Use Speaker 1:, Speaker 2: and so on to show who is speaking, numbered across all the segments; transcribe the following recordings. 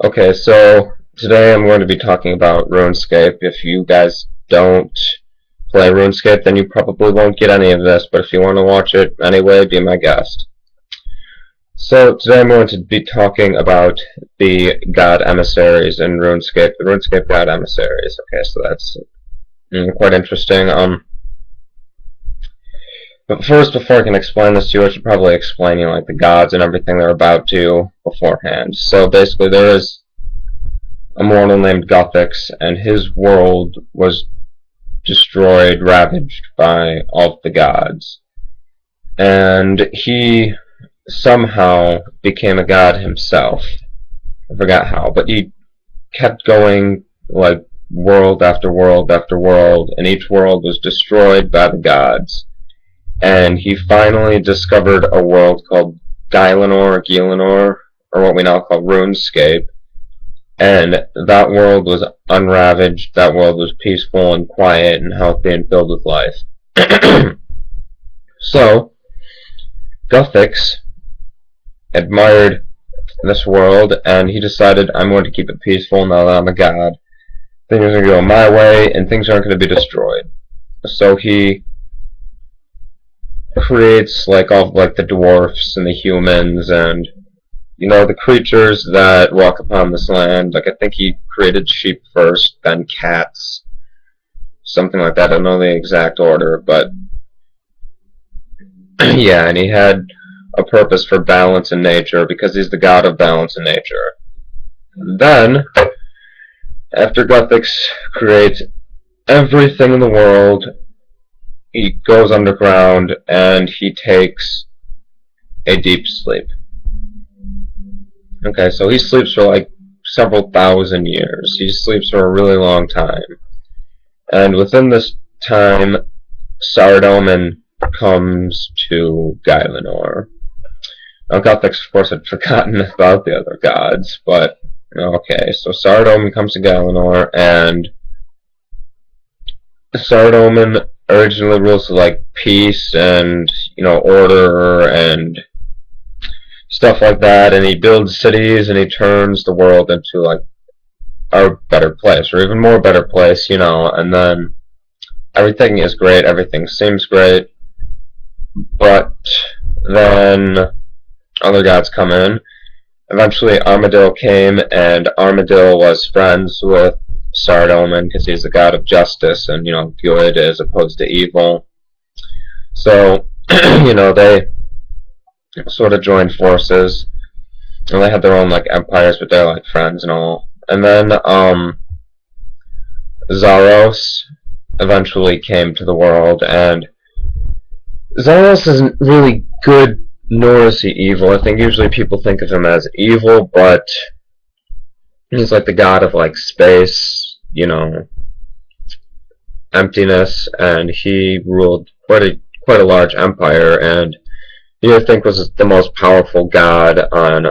Speaker 1: Okay, so today I'm going to be talking about RuneScape. If you guys don't play RuneScape, then you probably won't get any of this, but if you want to watch it anyway, be my guest. So today I'm going to be talking about the God Emissaries in RuneScape, the RuneScape God Emissaries. Okay, so that's quite interesting. But first, before I can explain this to you, I should probably explain, like the gods and everything they're about to beforehand. So basically, there is a mortal named Guthix, and his world was destroyed, ravaged by all of the gods. And he somehow became a god himself. I forgot how, but he kept going, like, world after world after world, and each world was destroyed by the gods. And he finally discovered a world called Gielinor, or what we now call RuneScape. And that world was unravaged, that world was peaceful and quiet and healthy and filled with life. So, Guthix admired this world, and he decided, I'm going to keep it peaceful now that I'm a god. Things are going to go my way, and things aren't going to be destroyed. So he creates all the dwarfs and the humans and the creatures that walk upon this land. I think he created sheep first, then cats, something like that. I don't know the exact order, but yeah, and he had a purpose for balance in nature because he's the god of balance in nature. Then, after Guthix creates everything in the world, he goes underground and he takes a deep sleep. Okay, so he sleeps for several thousand years. He sleeps for a really long time. And within this time, Saradomin comes to Gielinor. Now, Guthix, of course, had forgotten about the other gods, but okay, so Saradomin comes to Gielinor, and Saradomin originally rules peace and order and stuff like that, and he builds cities and he turns the world into a better place, or even more better place, and then everything is great, everything seems great, but then other gods come in. Eventually Armadil came, and Armadil was friends with Saradomin because he's the god of justice and good as opposed to evil. So they sort of joined forces, and they had their own empires, but they're friends and all. And then Zaros eventually came to the world, and Zaros isn't really good nor is he evil. I think usually people think of him as evil, but he's the god of space, emptiness, and he ruled quite a large empire, and he, I think, was the most powerful god on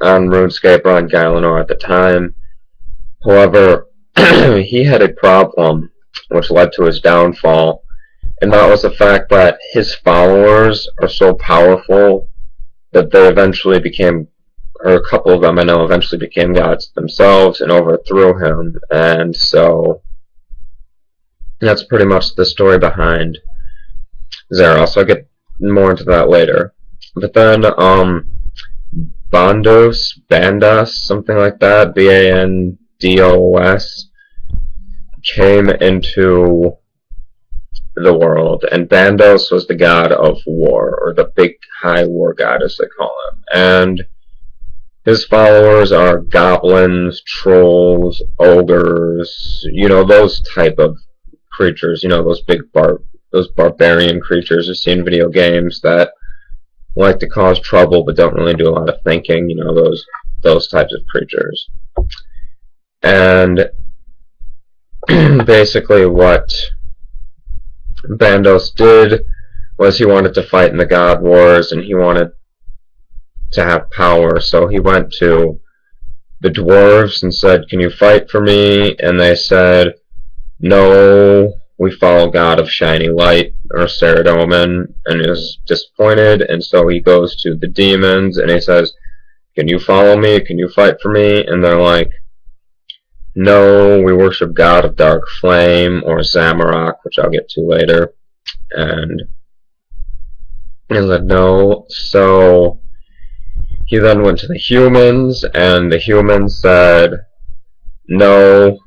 Speaker 1: RuneScape or on Gielinor at the time. However, he had a problem which led to his downfall, and that was the fact that his followers are so powerful that they eventually became, or a couple of them I know, eventually became gods themselves and overthrew him. And so that's pretty much the story behind Zaros. I'll get more into that later. But then Bandos, something like that, Bandos, came into the world, and Bandos was the god of war, or the big high war god as they call him, and his followers are goblins, trolls, ogres, those type of creatures, those those barbarian creatures you see in video games that like to cause trouble but don't really do a lot of thinking, those types of creatures. And basically what Bandos did was he wanted to fight in the God Wars, and he wanted to have power, so he went to the dwarves and said, "Can you fight for me?" And they said, "No, we follow God of Shiny Light," or Saradomin, and he was disappointed, and so he goes to the demons and he says, can you follow me? Can you fight for me? And they're like, no, we worship God of Dark Flame, or Zamorak, which I'll get to later. And he said no. So he then went to the humans, and the humans said, no,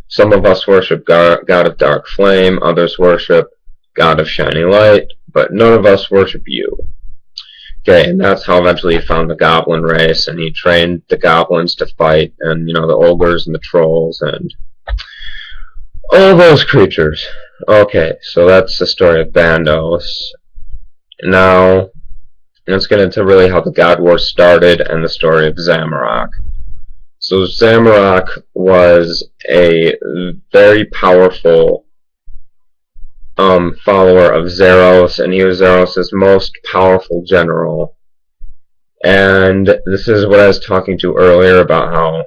Speaker 1: some of us worship God of Dark Flame, others worship God of Shining Light, but none of us worship you. Okay, and that's how eventually he found the goblin race, and he trained the goblins to fight, and, you know, the ogres and the trolls, and all those creatures. Okay, so that's the story of Bandos. Now, let's get into really how the God Wars started, and the story of Zamorak. So Zamorak was a very powerful follower of Zeros, and he was Zeros' most powerful general. And this is what I was talking to earlier about how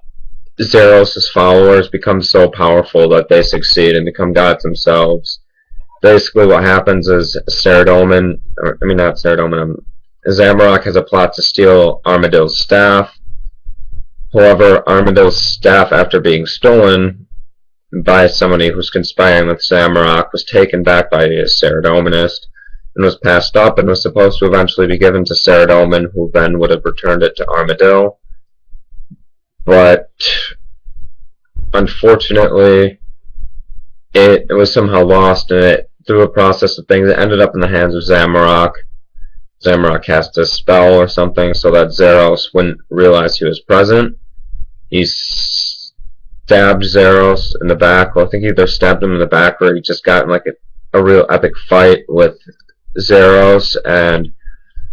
Speaker 1: Zeros' followers become so powerful that they succeed and become gods themselves. Basically what happens is Zamorak has a plot to steal Armadill's staff. However, Armadill's staff, after being stolen by somebody who's conspiring with Zamorak, was taken back by a Saradominist and was passed up and was supposed to eventually be given to Saradomin, who then would have returned it to Armadill. But unfortunately, it was somehow lost, and it, through a process of things, it ended up in the hands of Zamorak. Zamorak cast a spell or something so that Zeros wouldn't realize he was present. He stabbed Zeros in the back. Well, I think he either stabbed him in the back or he just got in like a real epic fight with Zeros, and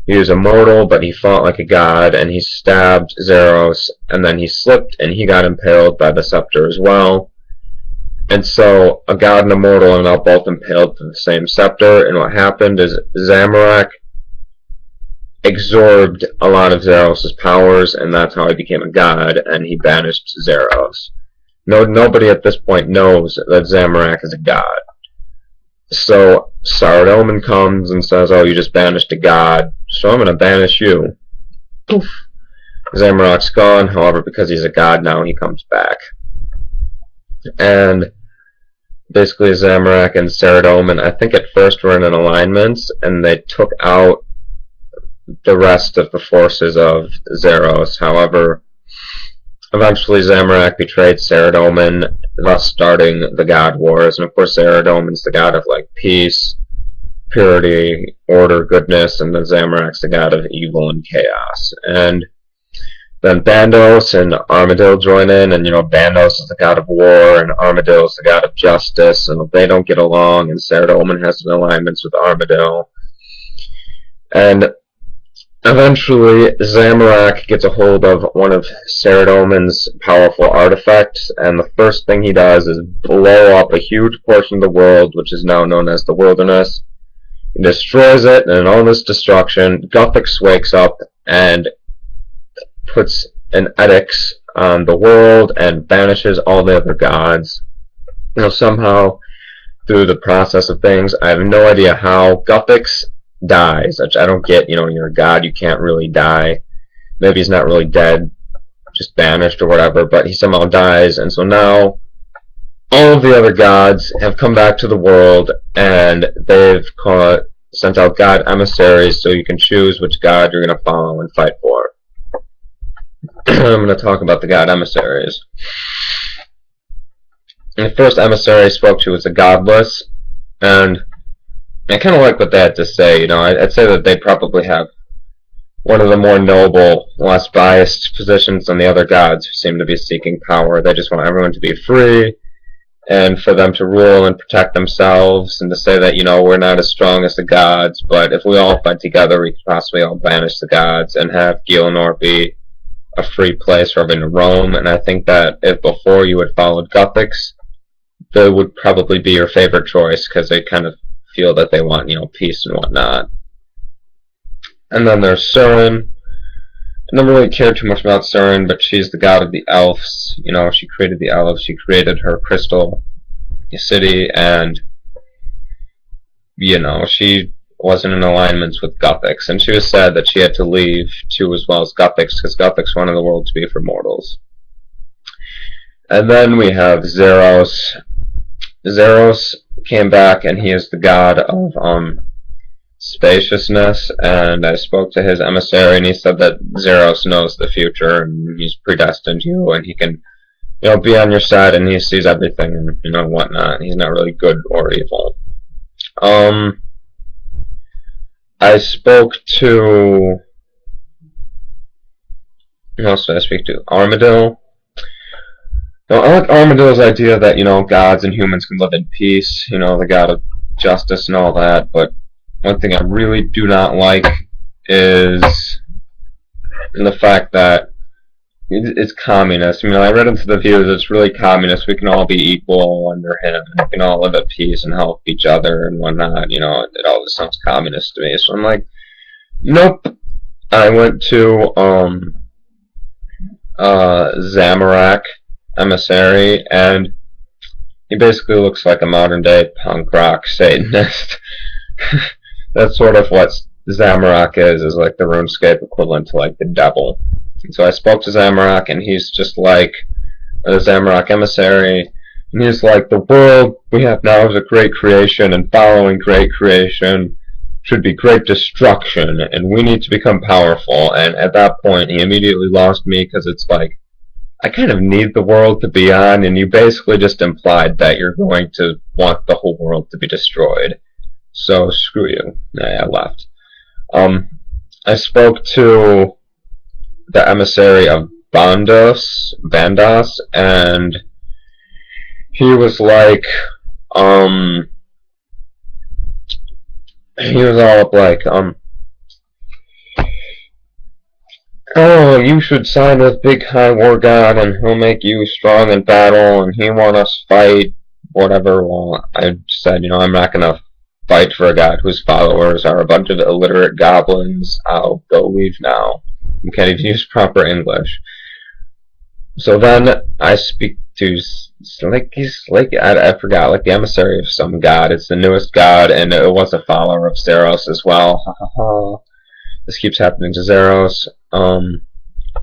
Speaker 1: he was immortal, but he fought like a god, and he stabbed Zeros, and then he slipped and he got impaled by the scepter as well. And so a god and a mortal are now both impaled to the same scepter, and what happened is Zamorak absorbed a lot of Zeros' powers, and that's how he became a god, and he banished Zeros. Nobody at this point knows that Zamorak is a god. So Saradomin comes and says, oh, you just banished a god, so I'm going to banish you. Poof. Zamorak's gone, however, because he's a god now, he comes back. And basically Zamorak and Saradomin, I think at first were in an alignment, and they took out the rest of the forces of Zeros. However, eventually Zamorak betrayed Saradomin, thus starting the God Wars. And of course Saradomin's the god of like peace, purity, order, goodness, and then Zamorak's the god of evil and chaos. And then Bandos and Armadill join in, and you know, Bandos is the god of war, and Armadill is the god of justice, and they don't get along, and Saradomin has an alliance with Armadill. And eventually, Zamorak gets a hold of one of Saradomin's powerful artifacts, and the first thing he does is blow up a huge portion of the world, which is now known as the Wilderness. He destroys it, and in all this destruction, Guthix wakes up and puts an edicts on the world and banishes all the other gods. You know, somehow, through the process of things, I have no idea how, Guthix dies, which I don't get. You know, you're a god, you can't really die. Maybe he's not really dead, just banished or whatever, but he somehow dies, and so now all of the other gods have come back to the world, and they've sent out God Emissaries, so you can choose which god you're going to follow and fight for. I'm going to talk about the God Emissaries. And the first emissary I spoke to was the Godless, and I kind of like what they had to say. You know, I'd say that they probably have one of the more noble, less biased positions than the other gods who seem to be seeking power. They just want everyone to be free, and for them to rule and protect themselves, and to say that, you know, we're not as strong as the gods, but if we all fight together, we could possibly all banish the gods and have Gielinor be a free place for everyone to roam. And I think that if before you had followed Guthix, they would probably be your favorite choice, because they kind of feel that they want, you know, peace and whatnot. And then there's Surin. I never really cared too much about Surin, but she's the god of the elves. You know, she created the elves, she created her crystal city, and, you know, she wasn't in alignment with Guthix, and she was sad that she had to leave too, as well as Guthix, because Guthix wanted the world to be for mortals. And then we have Zeros. Zeros came back, and he is the god of spaciousness, and I spoke to his emissary, and he said that Zeros knows the future, and he's predestined you, and he can, be on your side, and he sees everything, and, whatnot. He's not really good or evil. I spoke to... Who else did I speak to? Armadillo. Now, I like Armadillo's idea that, gods and humans can live in peace, the god of justice and all that, but one thing I really do not like is the fact that it's communist. I read into the view that it's really communist. We can all be equal under him, and we can all live at peace and help each other and whatnot. It all just sounds communist to me. So I'm like, nope. I went to Zamorak Emissary, and he basically looks like a modern day punk rock Satanist. That's sort of what Zamorak is like the RuneScape equivalent to like the devil. And so I spoke to Zamorak, and he's just like the Zamorak Emissary, and he's like, the world we have now is a great creation, and following great creation should be great destruction, and we need to become powerful. And at that point, he immediately lost me, because it's like, I kind of need the world to be on, and you basically just implied that you're going to want the whole world to be destroyed. So, screw you. I left. I spoke to the emissary of Bandos, and he was like, he was all up like, oh, you should side with Big High War God, and he'll make you strong in battle, and he want us fight, whatever. Well, I said, I'm not gonna fight for a god whose followers are a bunch of illiterate goblins. I'll go leave now. You can't even use proper English. So then I speak to I forgot, like the emissary of some god. It's the newest god, and it was a follower of Zeros as well. This keeps happening to Zeros.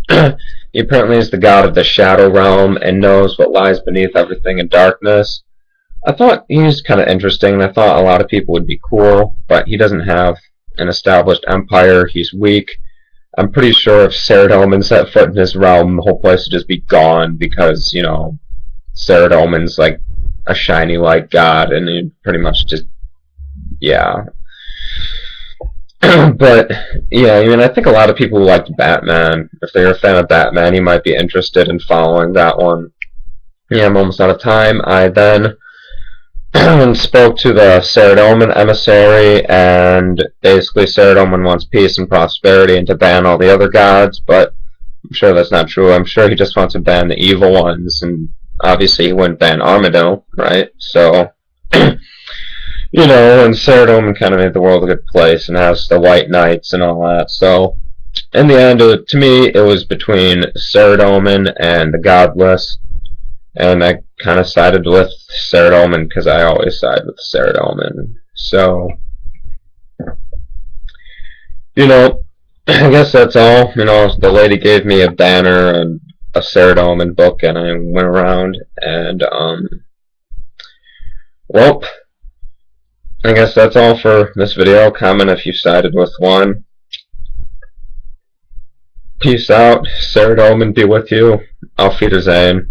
Speaker 1: He apparently is the god of the Shadow Realm and knows what lies beneath everything in darkness. I thought he was kind of interesting, and I thought a lot of people would be cool, but he doesn't have an established empire. He's weak. I'm pretty sure if Saradomin set foot in his realm, the whole place would just be gone, because, Saradomin's like a shiny light god, and he'd pretty much just, yeah. But, yeah, I think a lot of people who liked Batman, if they're a fan of Batman, you might be interested in following that one. Yeah, I'm almost out of time. I then spoke to the Saradomin emissary, and basically Saradomin wants peace and prosperity and to ban all the other gods, but I'm sure that's not true. I'm sure he just wants to ban the evil ones, and obviously he wouldn't ban Armadillo, right? So, and Saradomin kind of made the world a good place and has the White Knights and all that. So, in the end, to me, it was between Saradomin and the Godless, and I kind of sided with Saradomin because I always side with Saradomin. So, I guess that's all. The lady gave me a banner and a Saradomin book, and I went around, and, well, I guess that's all for this video. Comment if you sided with one. Peace out. Saradomin be with you. Auf Wiedersehen.